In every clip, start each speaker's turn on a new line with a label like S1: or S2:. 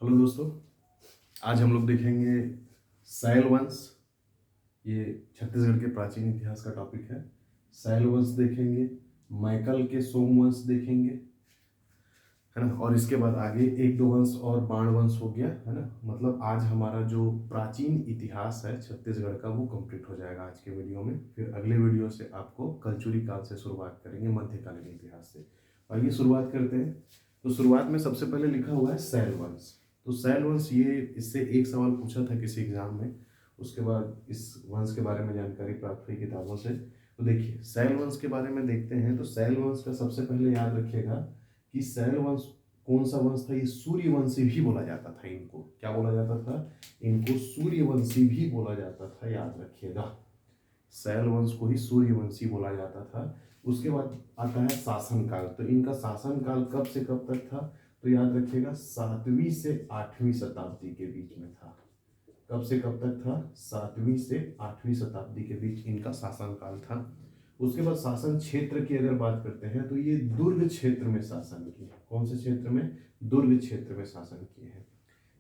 S1: Hello दोस्तों, आज हम लोग देखेंगे सैल वंश। ये छत्तीसगढ़ के प्राचीन इतिहास का टॉपिक है। सैल वंश देखेंगे, मैकल के सोमवंश देखेंगे, है ना। और इसके बाद आगे एक दो वंश और बाण वंश हो गया, है ना। मतलब आज हमारा जो प्राचीन इतिहास है छत्तीसगढ़ का वो कंप्लीट हो जाएगा आज के वीडियो में। फिर अगले वीडियो से आपको कलचुरी काल से शुरुआत करेंगे, मध्यकालीन इतिहास से। आइए शुरुआत करते हैं। तो शुरुआत में सबसे पहले लिखा हुआ है सैल वंश। तो सैल वंश, ये इससे एक सवाल पूछा था किसी एग्जाम में, उसके बाद इस वंश के बारे में जानकारी प्राप्त हुई किताबों से। तो देखिए सैल वंश के बारे में देखते हैं। तो सैल वंश का सबसे पहले याद रखिएगा कि सैल वंश कौन सा वंश था। ये सूर्यवंशी भी बोला जाता था। इनको क्या बोला जाता था? इनको सूर्यवंशी भी बोला जाता था, याद रखिएगा। सैल वंश को ही सूर्यवंशी बोला जाता था। उसके बाद आता है शासन काल। तो इनका शासन काल कब से कब तक था? तो याद रखिएगा 7वीं से 8वीं शताब्दी के बीच में था। कब से कब तक था? 7वीं से 8वीं शताब्दी के बीच इनका शासन काल था। उसके बाद शासन क्षेत्र की अगर बात करते हैं तो ये दुर्ग क्षेत्र में शासन किए। कौन से क्षेत्र में? दुर्ग क्षेत्र में शासन किए हैं।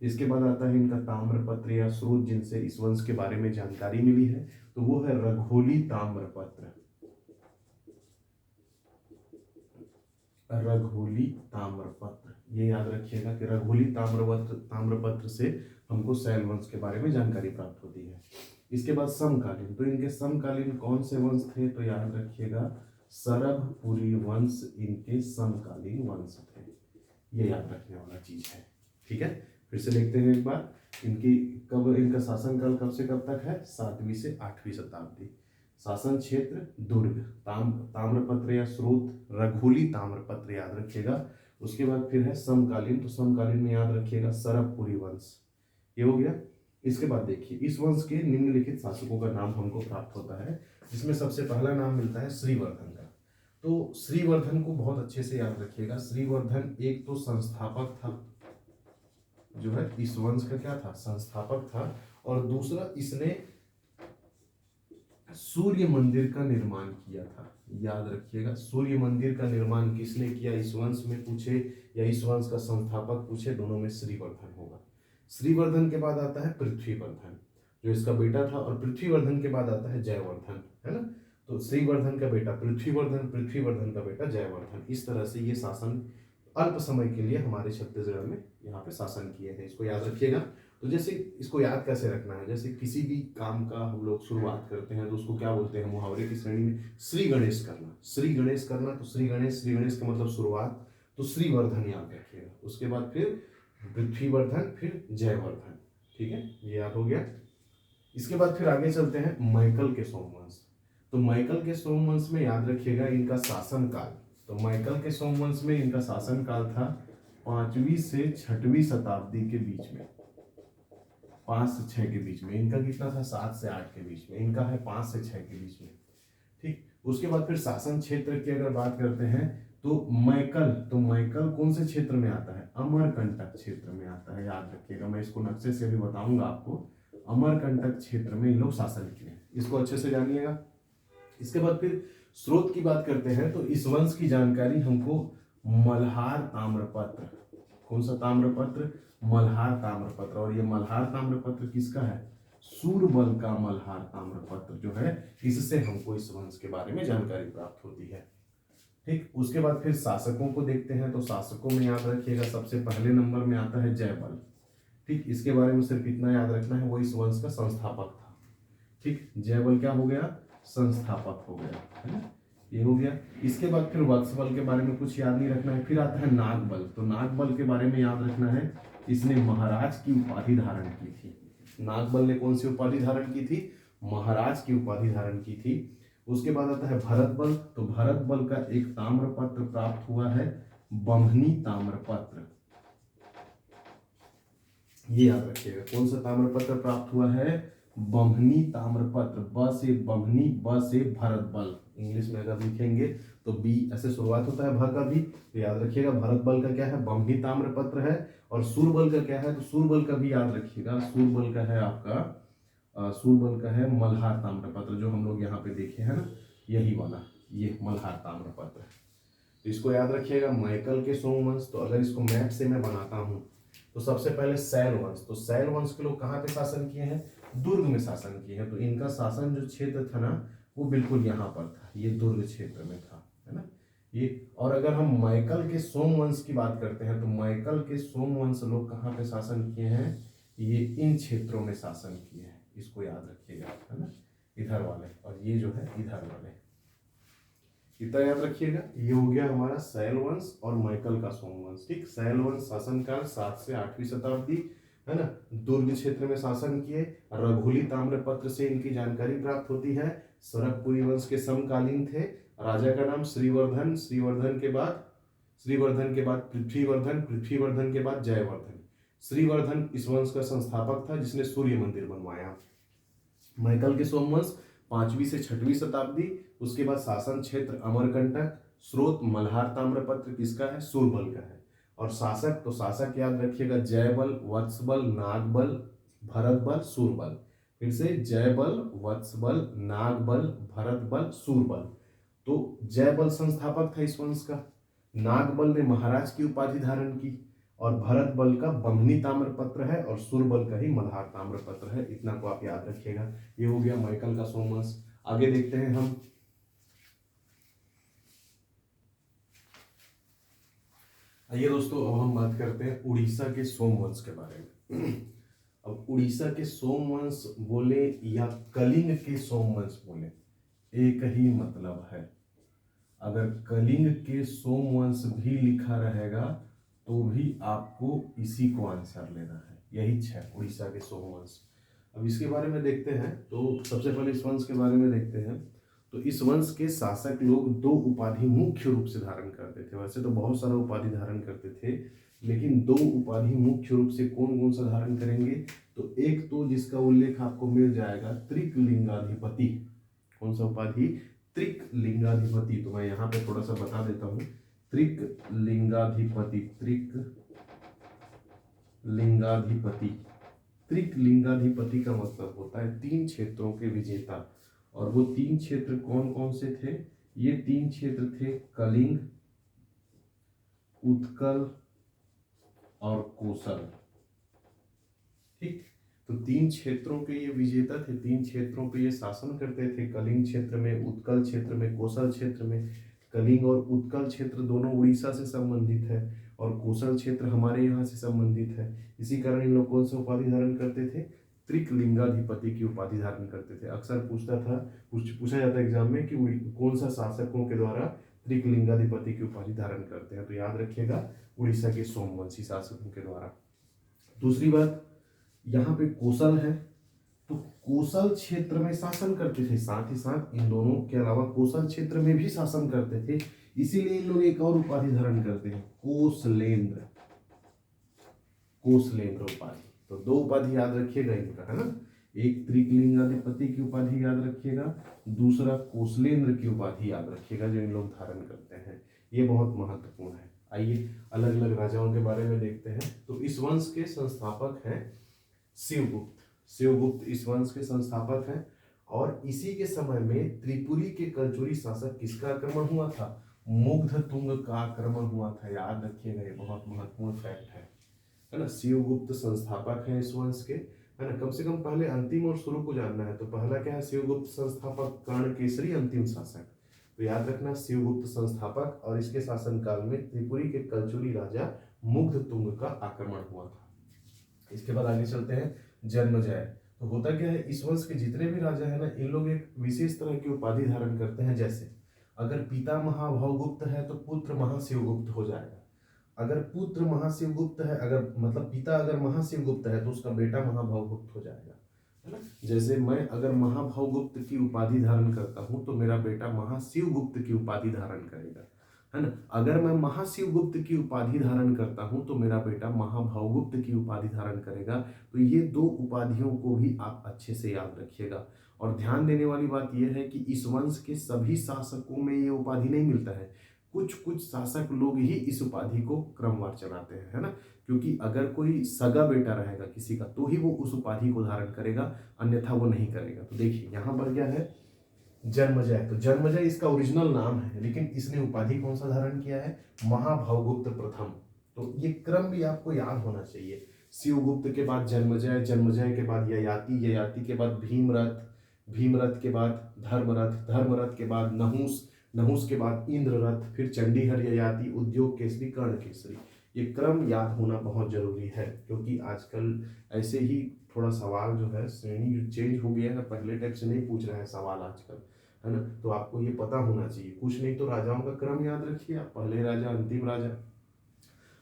S1: इसके बाद आता है इनका ताम्रपत्र या स्रोत, जिनसे इस वंश के बारे में जानकारी मिली है, तो वो है रघोली ताम्रपत्र। रघोली ताम्रपत्र, ये याद रखिएगा कि रघोली ताम्रपत्र से हमको सैल वंश के बारे में जानकारी प्राप्त होती है। इसके बाद समकालीन। तो इनके समकालीन कौन से वंश थे? तो याद रखिएगा सरभपुरी वंश इनके समकालीन वंश थे। ये याद रखने वाला चीज है, ठीक है। फिर से देखते हैं एक बार इनकी कब, इनका शासनकाल कब से कब तक है? 7वीं से 8वीं शताब्दी। शासन क्षेत्र दुर्ग। ताम्रपत्र या स्रोत रघोली ताम्रपत्र, याद रखिएगा। उसके बाद फिर है समकालीन। तो समकालीन में याद रखिएगा सरभपुरी वंश, ये हो गया। इसके बाद देखिए इस वंश के निम्नलिखित शासकों का नाम हमको प्राप्त होता है, जिसमें सबसे पहला नाम मिलता है श्रीवर्धन का। तो श्रीवर्धन को बहुत अच्छे से याद रखिएगा। श्रीवर्धन एक तो संस्थापक था, जो है इस वंश का क्या था? संस्थापक था। और दूसरा, इसने सूर्य मंदिर का निर्माण किया था। याद रखिएगा सूर्य मंदिर का निर्माण किसने किया? इस वंश में पूछे या इस वंश का संस्थापक पूछे, दोनों में श्रीवर्धन होगा। श्रीवर्धन के बाद आता है पृथ्वीवर्धन, जो इसका बेटा था। और पृथ्वीवर्धन के बाद आता है जयवर्धन, है ना। तो श्रीवर्धन का बेटा पृथ्वीवर्धन, पृथ्वीवर्धन का बेटा जयवर्धन। इस तरह से ये शासन अल्प समय के लिए हमारे छत्तीसगढ़ में यहाँ पे शासन किए थे। इसको याद रखिएगा। तो जैसे इसको याद कैसे रखना है? जैसे किसी भी काम का हम लोग शुरुआत करते हैं तो उसको क्या बोलते हैं मुहावरे की श्रेणी में? श्री गणेश करना। श्री गणेश करना, तो श्री गणेश, श्री गणेश का मतलब शुरुआत। तो श्रीवर्धन याद रखिएगा। उसके बाद फिर पृथ्वीवर्धन, फिर जयवर्धन, ठीक है, ये याद हो गया। इसके बाद फिर आगे चलते हैं मैकल के सोमवंश। तो मैकल के सोमवंश में याद रखिएगा इनका शासन काल। तो मैकल के सोमवंश में इनका शासन काल था 5वीं से 6वीं शताब्दी के बीच में। 5 से 6 के बीच में। इनका कितना था? 7 से 8 के बीच में। इनका है 5 से 6 के बीच में, ठीक। उसके बाद फिर शासन क्षेत्र की अगर बात करते हैं तो मैकल, तो मैकल कौन से क्षेत्र में आता है? अमरकंटक क्षेत्र में आता है, याद रखिएगा। मैं इसको नक्शे से भी बताऊंगा आपको। अमरकंटक क्षेत्र में इन लोग शासन किए, इसको अच्छे से जानिएगा। इसके बाद फिर स्रोत की बात करते हैं तो इस वंश की जानकारी हमको मल्हार ताम्रपत्र। कौन सा ताम्रपत्र? मल्हार ताम्रपत्र। और ये मल्हार ताम्रपत्र किसका है? सूरबल का मल्हार ताम्रपत्र जो है, इससे हमको इस वंश के बारे में जानकारी प्राप्त होती है, ठीक। उसके बाद फिर शासकों को देखते हैं। तो शासकों में याद रखिएगा सबसे पहले नंबर में आता है जयबल, ठीक। इसके बारे में सिर्फ इतना याद रखना है, वो इस वंश का संस्थापक था, ठीक। जयबल क्या हो गया? संस्थापक हो गया, है ना, ये हो गया। इसके बाद फिर वत्सबल के बारे में कुछ याद नहीं रखना है। फिर आता है नागबल। तो नागबल के बारे में याद रखना है, इसने महाराज की उपाधि धारण की थी। नागबल ने कौन सी उपाधि धारण की थी? महाराज की उपाधि धारण की थी। उसके बाद आता है भरतबल। तो भरतबल का एक ताम्रपत्र प्राप्त हुआ है, बम्हनी ताम्रपत्र, ये याद रखिएगा। कौन सा ताम्रपत्र प्राप्त हुआ है? बम्हनी ताम्रपत्र। ब से बम्हनी, ब से भरतबल। इंग्लिश में अगर लिखेंगे तो बी ऐसे शुरुआत होता है भ का भी, तो याद रखिएगा भरतबल का क्या है? बम्हनी ताम्रपत्र है। और सूरबल का क्या है? तो सूरबल का भी याद रखिएगा। सूरबल का है आपका, सूरबल का है मल्हार ताम्रपत्र, जो हम लोग यहाँ पे देखे हैं ना, यही वाला, ये मल्हार ताम्रपत्र। तो इसको याद रखिएगा, मैकल के सोमवंश। तो अगर इसको मैप से मैं बनाता हूँ तो सबसे पहले शैल वंश, तो शैल वंश के लोग कहाँ पे शासन किए हैं, दुर्ग में शासन किए हैं। तो इनका शासन जो क्षेत्र था ना वो बिल्कुल यहाँ पर था, ये दुर्ग क्षेत्र में था, है ना ये। और अगर हम मैकल के सोमवंश की बात करते हैं तो मैकल के सोमवंश लोग कहाँ पे शासन किए हैं, ये इन क्षेत्रों में शासन किए हैं, इसको याद रखिएगा, है ना, इधर वाले, और ये जो है इधर वाले, इतना याद रखिएगा। ये हो गया हमारा शैल वंश और मैकल का सोमवंश। ठीक, शैल वंश शासनकाल 7 से 8वीं शताब्दी, है ना, दुर्ग क्षेत्र में शासन किए। रघुली ताम्रपत्र से इनकी जानकारी प्राप्त होती है। सरकपुरी वंश के समकालीन थे। राजा का नाम श्रीवर्धन, श्रीवर्धन के बाद पृथ्वीवर्धन, पृथ्वीवर्धन के बाद जयवर्धन। श्रीवर्धन इस वंश का संस्थापक था जिसने सूर्य मंदिर बनवाया। मैकल के सोमवंश 5वीं से 6वीं शताब्दी, उसके बाद शासन क्षेत्र अमरकंटक, स्रोत मल्हार ताम्रपत्र किसका है, सूरबल का है। और शासक, तो शासक याद रखिएगा जयबल, वत्सबल, नागबल, भरतबल, सूरबल। फिर से जयबल, वत्सबल, नागबल, भरतबल, सूरबल। तो जयबल संस्थापक था इस वंश का, नागबल ने महाराज की उपाधि धारण की, और भरत बल का बमनी ताम्रपत्र है, और सुरबल का ही मल्हार ताम्रपत्र है। इतना को आप याद रखिएगा। ये हो गया मैकल का सोमवंश। आगे देखते हैं हम, आइए दोस्तों अब हम बात करते हैं उड़ीसा के सोमवंश के बारे में। अब उड़ीसा के सोमवंश बोले या कलिंग के सोमवंश बोले, एक ही मतलब है। अगर कलिंग के सोमवंश भी लिखा रहेगा तो भी आपको इसी को आंसर लेना है, यही है उड़ीसा के सोमवंश। अब इसके बारे में देखते हैं, तो सबसे पहले इस वंश के बारे में देखते हैं। तो इस वंश के शासक लोग 2 उपाधि मुख्य रूप से धारण करते थे। वैसे तो बहुत सारा उपाधि धारण करते थे, लेकिन 2 उपाधि मुख्य रूप से कौन कौन सा धारण करेंगे, तो एक तो जिसका उल्लेख आपको मिल जाएगा त्रिकलिंगाधिपति। कौन सा उपाधि, त्रिकलिंगाधिपति। तो मैं यहाँ पे थोड़ा सा बता देता हूँ, त्रिकलिंगाधिपति, त्रिकलिंगाधिपति। त्रिकलिंगाधिपति का मतलब होता है 3 क्षेत्रों के विजेता। और वो 3 क्षेत्र कौन कौन से थे, ये 3 क्षेत्र थे कलिंग, उत्कल और कोसल। ठीक, तो 3 क्षेत्रों के ये विजेता थे, 3 क्षेत्रों पे ये शासन करते थे, कलिंग क्षेत्र में, उत्कल क्षेत्र में, कोसल क्षेत्र में। कलिंग और उत्कल क्षेत्र दोनों उड़ीसा से संबंधित है, और कोसल क्षेत्र हमारे यहाँ से संबंधित है। इसी कारण इन लोग कौन सा उपाधि धारण करते थे, त्रिकलिंगाधिपति की उपाधि धारण करते थे। अक्सर पूछा जाता है एग्जाम में कि कौन सा शासकों के द्वारा त्रिकलिंगाधिपति की उपाधि धारण करते हैं, तो याद रखिएगा उड़ीसा के सोमवंशी शासकों के द्वारा। दूसरी बात, यहाँ पे कोसल है, तो कोसल क्षेत्र में शासन करते थे, साथ ही साथ इन दोनों के अलावा कोसल क्षेत्र में भी शासन करते थे। इसीलिए इन लोग एक और उपाधि धारण करते हैं, कोसलेंद्र, कोसलेंद्र उपाधि। तो 2 उपाधि याद रखिएगा इनका, है ना, एक त्रिकलिंगाधिपति की उपाधि याद रखिएगा, दूसरा कोसलेंद्र की उपाधि याद रखिएगा जो इन लोग धारण करते हैं। ये बहुत महत्वपूर्ण है। आइए अलग अलग राजाओं के बारे में देखते हैं। तो इस वंश के संस्थापक हैं शिवगुप्त। शिवगुप्त इस वंश के संस्थापक हैं, और इसी के समय में त्रिपुरी के कलचुरी शासक किसका आक्रमण हुआ था, मुग्धतुंग का आक्रमण हुआ था। याद रखिएगा, ये बहुत महत्वपूर्ण फैक्ट है ना। शिवगुप्त संस्थापक हैं इस वंश के, है ना। कम से कम पहले अंतिम और शुरू को जानना है। तो पहला क्या है, शिवगुप्त संस्थापक, कर्णकेसरी अंतिम शासक। तो याद रखना शिवगुप्त संस्थापक, और इसके शासनकाल में त्रिपुरी के कलचुरी राजा मुग्धतुंग का आक्रमण हुआ था। इसके बाद आगे चलते हैं, जन्मजय। तो होता क्या है, इस वंश के जितने भी राजा है ना, इन लोग एक विशेष तरह की उपाधि धारण करते हैं। जैसे अगर पिता महाभवगुप्त है तो पुत्र महाशिवगुप्त हो जाएगा। अगर पुत्र महाशिवगुप्त है, अगर मतलब पिता अगर महाशिवगुप्त है तो उसका बेटा महाभवगुप्त हो जाएगा, है ना। जैसे मैं अगर महाभवगुप्त की उपाधि धारण करता हूँ तो मेरा बेटा महाशिवगुप्त की उपाधि धारण करेगा, है ना। अगर मैं महाशिवगुप्त की उपाधि धारण करता हूं तो मेरा बेटा महाभवगुप्त की उपाधि धारण करेगा। तो ये 2 उपाधियों को भी आप अच्छे से याद रखिएगा। और ध्यान देने वाली बात यह है कि इस वंश के सभी शासकों में ये उपाधि नहीं मिलता है, कुछ कुछ शासक लोग ही इस उपाधि को क्रमवार चलाते हैं, है ना। क्योंकि अगर कोई सगा बेटा रहेगा किसी का तो ही वो उस उपाधि को धारण करेगा, अन्यथा वो नहीं करेगा। तो देखिए यहाँ पर क्या है, जन्मजय। तो जन्मजय इसका ओरिजिनल नाम है, लेकिन इसने उपाधि कौन सा धारण किया है, महाभवगुप्त प्रथम। तो ये क्रम भी आपको याद होना चाहिए। शिवगुप्त के बाद जन्मजय, जन्मजय के बाद ययाति, ययाति के बाद भीमरथ, भीमरथ के बाद धर्मरथ, धर्मरथ के बाद नहुस, नहुस के बाद इंद्ररथ, फिर चंडीहर, ययाति, उद्योग केसरी, कर्ण केसरी। ये क्रम याद होना बहुत जरूरी है, क्योंकि आजकल ऐसे ही थोड़ा सवाल जो है श्रेणी जो चेंज हो गया है, पहले टाइप से नहीं पूछ रहा है सवाल आजकल, है ना। तो आपको ये पता होना चाहिए, कुछ नहीं तो राजाओं का क्रम याद रखिए आप, पहले राजा अंतिम राजा।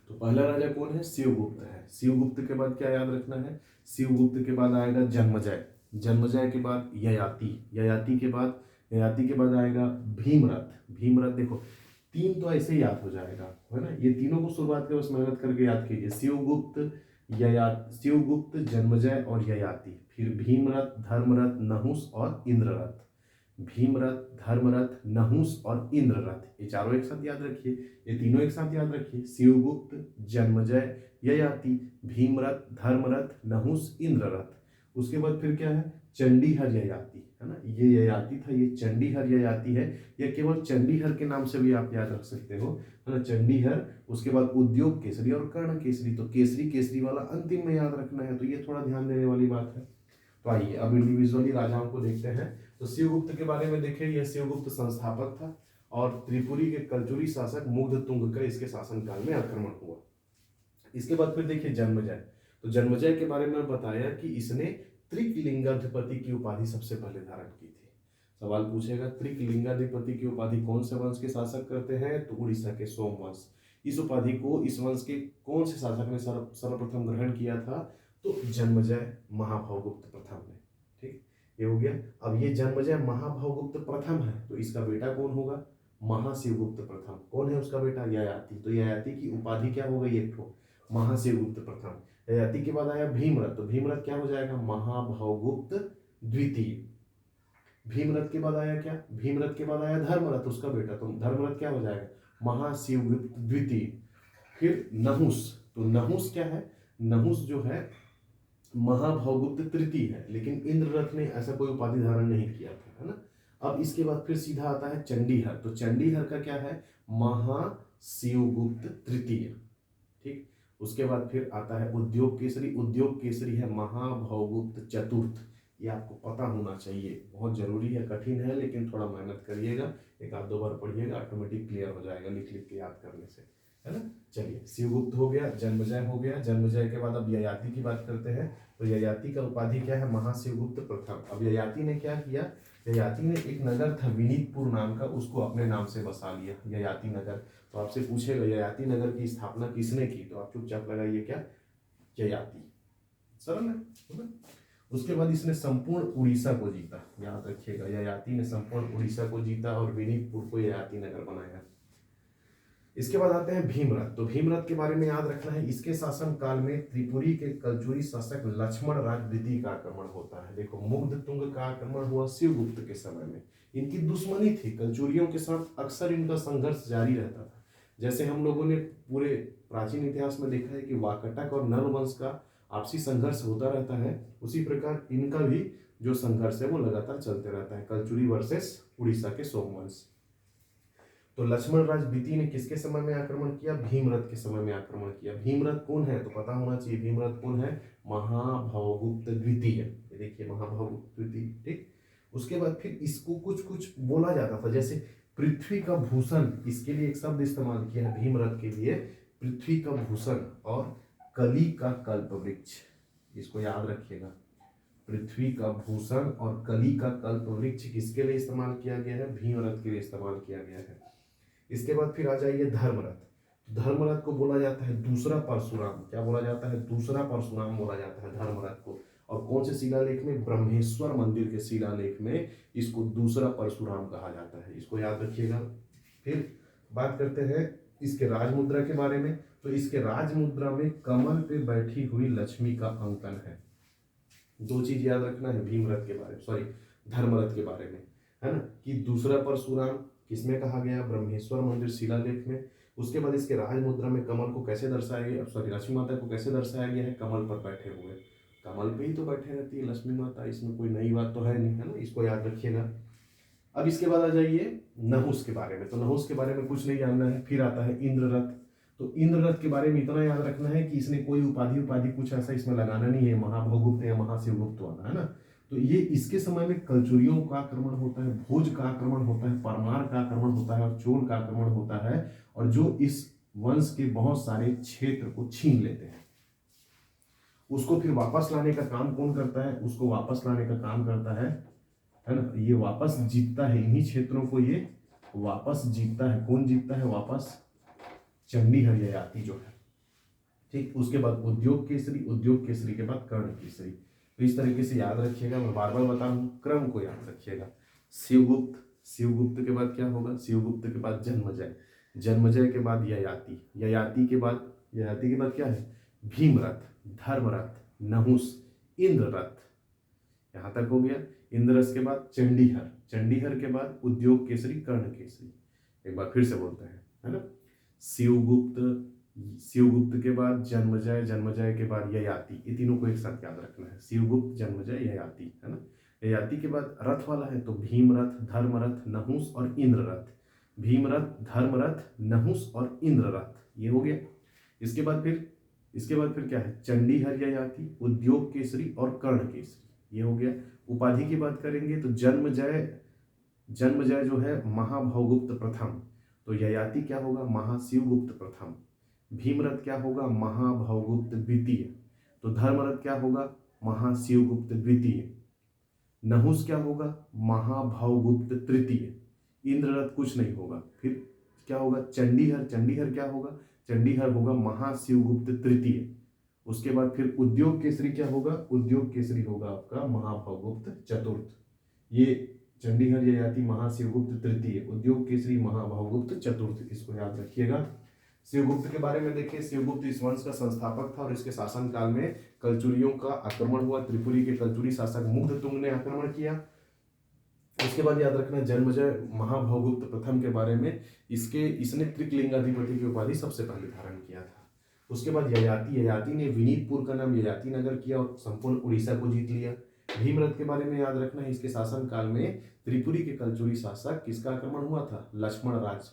S1: तो पहला राजा कौन है? शिवगुप्त है। शिवगुप्त के बाद क्या याद रखना है? शिवगुप्त के बाद आएगा जन्मजय, जन्मजय के बाद ययाति, ययाति के बाद, ययाति के बाद आएगा भीमरथ, भीमरथ देखो तीन तो ऐसे ही याद हो जाएगा, है ना। ये तीनों को शुरुआत के बस मेहनत करके याद कीजिए, शिवगुप्त, शिवगुप्त, जन्मजय और ययाति, फिर भीमरथ, धर्मरथ, नहुस और इंद्ररथ। भीमरथ, धर्मरथ, नहुस और इंद्ररथ, ये चारों एक साथ याद रखिए, ये तीनों एक साथ याद रखिए, शिवगुप्त, जन्मजय, ययाति, भीमरथ, धर्मरथ, नहुस, इंद्ररथ। उसके बाद फिर क्या है? चंडीहर ययाति, है ना। ये ययाति था, ये चंडीहर ययाति है, या केवल चंडीहर के नाम से भी आप याद रख सकते हो, है ना, चंडीहर। उसके बाद उद्योग केसरी और कर्ण केसरी, तो केसरी केसरी वाला अंतिम में याद रखना है, तो ये थोड़ा ध्यान देने वाली बात है। तो आइए अब इंडिविजुअली राजाओं को देखते हैं। तो शिवगुप्त के बारे में देखिए, यह शिवगुप्त संस्थापक था और त्रिपुरी के कलचुरी शासक मुग्धतुंग का इसके शासनकाल में आक्रमण हुआ। इसके बाद फिर देखिए जन्मजय। तो जन्मजय के बारे में बताया कि इसने त्रिकलिंगाधिपति की उपाधि सबसे पहले धारण की थी। सवाल पूछेगा त्रिकलिंगाधिपति की उपाधि कौन से वंश के शासक करते हैं? तो उड़ीसा के सोमवंश। इस उपाधि को इस वंश के कौन से शासक ने सर्वप्रथम ग्रहण किया था? तो जन्मजय महाभावगुप्त प्रथम ने। ठीक, ये हो गया। अब ये जन्मजय महाभावगुप्त प्रथम है, तो इसका बेटा कौन होगा? महाशिवगुप्त प्रथम। कौन है उसका बेटा? ययाति। तो ययाति की उपाधि क्या हो गई? एक ठो महाशिवगुप्त प्रथम। ययाति के बाद आया भीमरथ, तो भीमरथ क्या हो जाएगा? महाभावगुप्त द्वितीय। भीमरथ के बाद आया क्या? भीमरथ के बाद आया धर्मरथ, उसका बेटा, तो धर्मरथ क्या हो जाएगा? महाशिवगुप्त द्वितीय। फिर नहुस, तो नहुस क्या है? नहुस जो है महाभावगुप्त तृतीय है, लेकिन इंद्ररथ ने ऐसा कोई उपाधि धारण नहीं किया था, है ना। अब इसके बाद फिर सीधा आता है चंडीहर, तो चंडीहर का क्या है? महाशिवगुप्त तृतीय। ठीक, उसके बाद फिर आता है उद्योग केसरी, उद्योग केसरी है महाभावगुप्त चतुर्थ। ये आपको पता होना चाहिए, बहुत जरूरी है, कठिन है लेकिन थोड़ा मेहनत करिएगा, एक आध दो बार पढ़िएगा, ऑटोमेटिक क्लियर हो जाएगा लिख लिख के याद करने से, है ना। चलिए, शिवगुप्त हो गया, जन्मजय हो गया, जन्मजय के बाद अब ययाति की बात करते हैं। तो ययाति का उपाधि क्या है? महाशिवगुप्त प्रथम। अब ययाति ने क्या किया? ययाति ने एक नगर था विनीतपुर नाम का, उसको अपने नाम से बसा लिया, ययाति नगर। तो आपसे पूछेगा ययाति नगर की स्थापना किसने की? तो आप चुपचाप लगाइए क्या? ययाति। सरल है ना। उसके बाद इसने संपूर्ण उड़ीसा को जीता, याद रखिएगा, ययाति ने संपूर्ण उड़ीसा को जीता और विनीतपुर को ययाति नगर बनाया। इसके बाद आते हैं भीमरथ। तो भीमरथ के बारे में याद रखना है, इसके शासन काल में त्रिपुरी के कलचुरी शासक लक्ष्मण राज द्वितीय का आक्रमण होता है। देखो, मुग्धतुंग का आक्रमण हुआ शिवगुप्त के समय में, इनकी दुश्मनी थी, कलचुरियों के साथ अक्सर इनका संघर्ष जारी रहता था। जैसे हम लोगों ने पूरे प्राचीन इतिहास में देखा है कि वाकटक और नल वंश का आपसी संघर्ष होता रहता है, उसी प्रकार इनका भी जो संघर्ष है वो लगातार चलते रहता है, कलचुरी वर्सेस उड़ीसा के सोमवंश। तो लक्ष्मण राज द्वितीय ने किसके समय में आक्रमण किया? भीमरथ के समय में आक्रमण किया। भीमरथ कौन है? तो पता होना चाहिए, भीमरथ कौन है? महाभावगुप्त द्वितीय। ये देखिए, महाभावगुप्त द्वितीय। ठीक, उसके बाद फिर इसको कुछ कुछ बोला जाता था, जैसे पृथ्वी का भूषण, इसके लिए एक शब्द इस्तेमाल किया है भीमरथ के लिए, पृथ्वी का भूषण और कली का कल्प वृक्ष। इसको याद रखिएगा, पृथ्वी का भूषण और कली का कल्प वृक्ष किसके लिए इस्तेमाल किया गया है? भीमरथ के लिए इस्तेमाल किया गया है। इसके बाद फिर आ जाइए धर्मरथ। धर्मरथ को बोला जाता है दूसरा परशुराम। क्या बोला जाता है? दूसरा परशुराम बोला जाता है धर्मरथ को। और कौन से शिलालेख में? ब्रह्मेश्वर मंदिर के शिलालेख में इसको दूसरा परशुराम कहा जाता है, इसको याद रखिएगा। फिर बात करते हैं इसके राजमुद्रा के बारे में। तो इसके राजमुद्रा में कमल पे बैठी हुई लक्ष्मी का अंकन है। दो चीज याद रखना है भीमरथ के बारे में, सॉरी धर्मरथ के बारे में, है ना, कि दूसरा परशुराम किसमें कहा गया? ब्रह्मेश्वर मंदिर शिलालेख में। उसके बाद इसके राजमुद्रा में कमल को कैसे दर्शाया गया, सॉरी लक्ष्मी माता को कैसे दर्शाया गया है? कमल पर बैठे हुए। कमल पे ही तो बैठे रहती है लक्ष्मी माता, इसमें कोई नई बात तो है नहीं, है ना, इसको याद रखिएगा। अब इसके बाद आ जाइए नहुस के बारे में। तो नहुस के बारे में कुछ नहीं जानना है। फिर आता है इंद्ररथ। तो इंद्ररथ के बारे में इतना याद रखना है कि इसने कोई उपाधि उपाधि कुछ ऐसा इसमें लगाना नहीं है, महाभौगुप्त या महाशिवगुप्त वाला, है ना। तो ये इसके समय में कलचुरियों का आक्रमण होता है, भोज का आक्रमण होता है, परमार का आक्रमण होता है और चोल का आक्रमण होता है, और जो इस वंश के बहुत सारे क्षेत्र को छीन लेते हैं। उसको फिर वापस लाने का काम कौन करता है? उसको वापस लाने का काम करता है ना, ये वापस जीतता है इन्हीं क्षेत्रों को, ये वापस जीतता है। कौन जीतता है वापस? चंडीहर ययाति जो है, ठीक। उसके बाद उद्योग केसरी, उद्योग केसरी के बाद कर्ण केसरी। तो इस तरीके से याद रखिएगा, मैं बार बार बता रहा हूँ, क्रम को याद रखिएगा। शिवगुप्त, शिवगुप्त के बाद क्या होगा? शिवगुप्त के बाद जन्मजय, जन्मजय के बाद ययाति, ययाति के बाद, ययाति के बाद क्या है? भीमरथ, धर्मरथ, नहुस, इंद्ररथ, यहां तक हो गया। इंद्ररथ के बाद चंडीहर, चंडीहर के बाद उद्योग केसरी, कर्ण केसरी। एक बार फिर से बोलते हैं, है ना। शिवगुप्त, शिवगुप्त के बाद जन्मजय, जन्मजय के बाद ययाति, ये तीनों को एक साथ याद रखना है। शिवगुप्त, जन्मजय, ययाति, है ना। ययाति के बाद रथ वाला है तो भीमरथ, धर्मरथ, नहुस और इंद्ररथ। भीमरथ, धर्मरथ, नहुस और इंद्ररथ, ये हो गया। इसके बाद फिर क्या है? चंडीहर ययाति, उद्योग केसरी और कर्ण केसरी, ये हो गया। उपाधि की बात करेंगे तो जन्मजय, जन्मजय जो है महाभौगुप्त प्रथम, तो ययाति क्या होगा? महाशिवगुप्त प्रथम। भीमरथ क्या होगा? महाभौगुप्त द्वितीय। तो धर्मरथ क्या होगा? महाशिवगुप्त द्वितीय। नहुस क्या होगा? महाभौगुप्त तृतीय। इंद्ररथ कुछ नहीं होगा। फिर क्या होगा? चंडीहर, चंडीहर क्या होगा? चंडीहर होगा महाशिवगुप्त तृतीय। उसके बाद फिर उद्योग केसरी क्या होगा? उद्योग केसरी होगा आपका महाभौगुप्त चतुर्थ। ये चंडीहर ययाति महाशिवगुप्त तृतीय, उद्योग केसरी महाभौगुप्त चतुर्थ, इसको याद रखिएगा। शिवगुप्त के बारे में देखिए, शिवगुप्त इस वंश का संस्थापक था और इसके शासन काल में कलचुरियों का आक्रमण हुआ। त्रिपुरी के कलचुरी शासक मुग्धतुंग ने आक्रमण किया। उसके बाद याद रखना जन्मजय महाभौगुप्त प्रथम के बारे में, इसने त्रिकलिंगाधिपति की उपाधि सबसे पहले धारण किया था। उसके बाद ययाति, ययाति ने विनीतपुर का नाम ययाति नगर किया और संपूर्ण उड़ीसा को जीत लिया। भीमरथ के बारे में याद रखना है, इसके शासन काल में त्रिपुरी के कलचुरी शासक किसका आक्रमण हुआ था? लक्ष्मण राज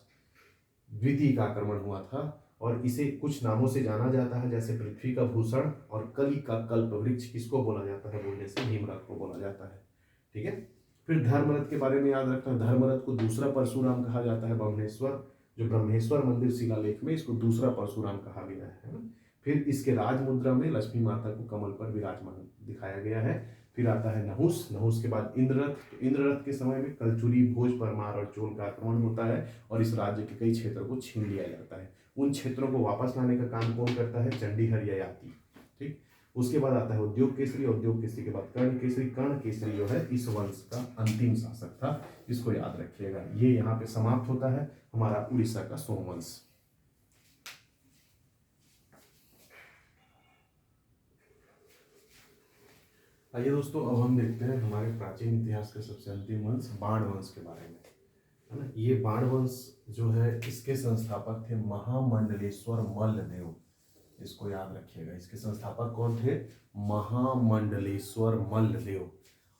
S1: द्वितीय का आक्रमण हुआ था और इसे कुछ नामों से जाना जाता है, जैसे पृथ्वी का भूषण और कली का कल्प वृक्ष। किसको बोला जाता है? बोलने से भीमरथ को बोला जाता है, ठीक है। फिर धर्मरथ के बारे में याद रखना, धर्मरथ को दूसरा परशुराम कहा जाता है। ब्रह्मेश्वर, जो ब्रह्मेश्वर मंदिर शिलालेख में इसको दूसरा परशुराम कहा गया है। फिर इसके राज मुद्रा में लक्ष्मी माता को कमल पर विराजमान दिखाया गया है। फिर आता है नहुस, नहुस के बाद इंद्ररथ। तो इंद्ररथ के समय में कलचुरी, भोज, परमार और चोल का आक्रमण होता है और इस राज्य के कई क्षेत्रों को छीन लिया जाता है। उन क्षेत्रों को वापस लाने का काम कौन करता है? चंडीहर ययाति, ठीक। उसके बाद आता है उद्योग केसरी, उद्योग केसरी के बाद कर्ण केसरी। कर्ण केसरी जो है इस वंश का अंतिम शासक था, इसको याद रखिएगा। ये यहाँ पे समाप्त होता है हमारा उड़ीसा का सोमवंश। आइए दोस्तों, अब हम देखते हैं हमारे प्राचीन इतिहास के सबसे अंतिम वंश बाण वंश के बारे में, है ना। ये बाण वंश जो है इसके संस्थापक थे महामंडलेश्वर मल्लदेव, इसको याद रखिएगा। इसके संस्थापक कौन थे? महामंडलेश्वर मल्लदेव।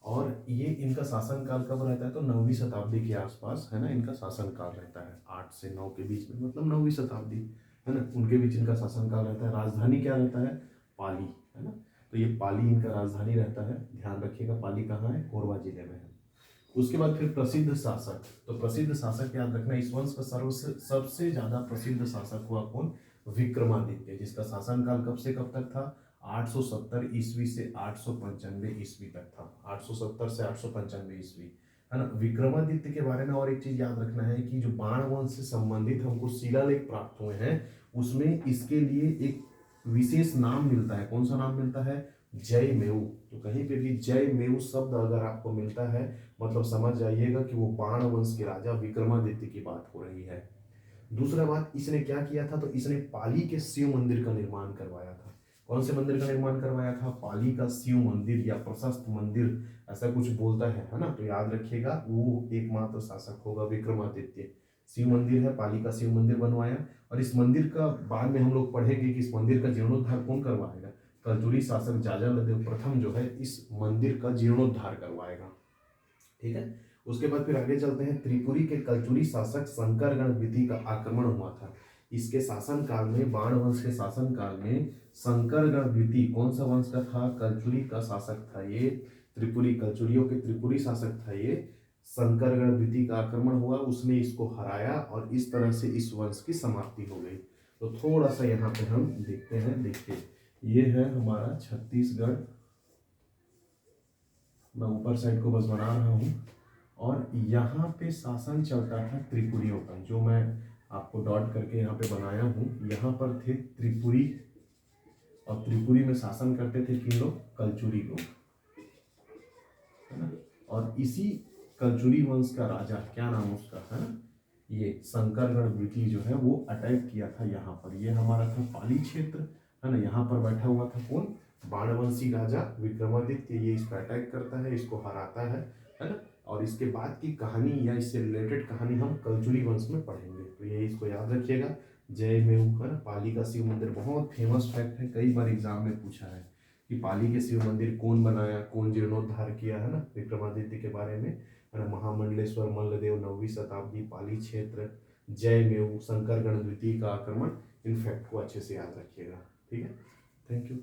S1: और ये इनका शासन काल कब रहता है? तो 9वीं शताब्दी के आसपास, है ना, इनका शासन काल रहता है। 8 से 9 के बीच में, मतलब 9वीं शताब्दी, है ना, उनके बीच इनका शासन काल रहता है। राजधानी क्या रहता है? पाली, है ना। तो ये पाली इनका राजधानी रहता है, ध्यान रखिएगा। पाली कहाँ है? कोरबा जिले में है। उसके बाद फिर प्रसिद्ध शासक, तो प्रसिद्ध शासक याद रखना, इस वंश का सबसे ज्यादा प्रसिद्ध शासक हुआ कौन? विक्रमादित्य, जिसका शासन काल कब से कब तक था? 870 ईस्वी से 895 ईस्वी तक था। 870 से 895 ईस्वी, है ना। विक्रमादित्य के बारे में और एक चीज याद रखना है कि जो बाण वंश से संबंधित हमको शिलालेख प्राप्त हुए हैं, उसमें इसके लिए एक विशेष नाम मिलता है। कौन सा नाम मिलता है? जयमेव। तो कहीं पे भी जयमेव शब्द अगर आपको मिलता है, मतलब समझ जाइएगा कि वो बाण वंश के राजा विक्रमादित्य की बात हो रही है। दूसरा बात, इसने क्या किया था? तो इसने पाली के शिव मंदिर का निर्माण करवाया था। कौन से मंदिर का निर्माण करवाया था? पाली का शिव मंदिर या प्रशस्त मंदिर, ऐसा कुछ बोलता है ना। तो याद रखिएगा, वो एकमात्र शासक होगा विक्रमादित्य। शिव मंदिर है, पाली का शिव मंदिर बनवाया। और इस मंदिर का बाद में हम लोग पढ़ेंगे कि इस मंदिर का जीर्णोद्धार कौन करवाएगा? कलचुरी शासक जाजालदेव प्रथम जो है इस मंदिर का जीर्णोद्धार करवाएगा, ठीक है। उसके बाद फिर आगे चलते हैं। त्रिपुरी के कलचुरी शासक शंकरगण द्वितीय का आक्रमण हुआ था। इसके शासन काल में, बाण वंश के शासन काल में शंकरगण द्वितीय, कौन सा वंश का था? कलचुरी का शासक था ये, त्रिपुरी, कलचुरियों के त्रिपुरी शासक था ये। शंकरगण द्वितीय का आक्रमण हुआ, उसने इसको हराया और इस तरह से इस वंश की समाप्ति हो गई। तो थोड़ा सा यहाँ पे हम देखते हैं। देखिए ये है हमारा छत्तीसगढ़, मैं ऊपर साइड को बस बना रहा हूँ, और यहाँ पे शासन चलता था त्रिपुरियों का, जो मैं आपको डॉट करके यहाँ पे बनाया हूँ। यहाँ पर थे त्रिपुरी, और त्रिपुरी में शासन करते थे किन लोग? कलचुरी लोग, है ना। और इसी कलचुरी वंश का राजा, क्या नाम उसका, है ना, ये शंकरगढ़ द्वितीय जो है वो अटैक किया था यहाँ पर। ये हमारा था पाली क्षेत्र, है ना। यहाँ पर बैठा हुआ था कौन? बाणवंशी राजा विक्रमादित्य। ये इस पर अटैक करता है, इसको हराता है ना। और इसके बाद की कहानी या इससे रिलेटेड कहानी हम कलचुरी वंश में पढ़ेंगे, तो ये इसको याद रखिएगा। जय मेऊ, है ना, पाली का शिव मंदिर बहुत फेमस फैक्ट है, कई बार एग्जाम में पूछा है कि पाली के शिव मंदिर कौन बनाया, कौन जीर्णोद्धार किया, है ना, विक्रमादित्य के बारे में, है ना। महामंडलेश्वर मल्लदेव, 9वीं शताब्दी, पाली क्षेत्र, जय मेऊ, शंकरगण द्वितीय का आक्रमण। इन फैक्ट को अच्छे से याद रखिएगा, ठीक है। Thank you.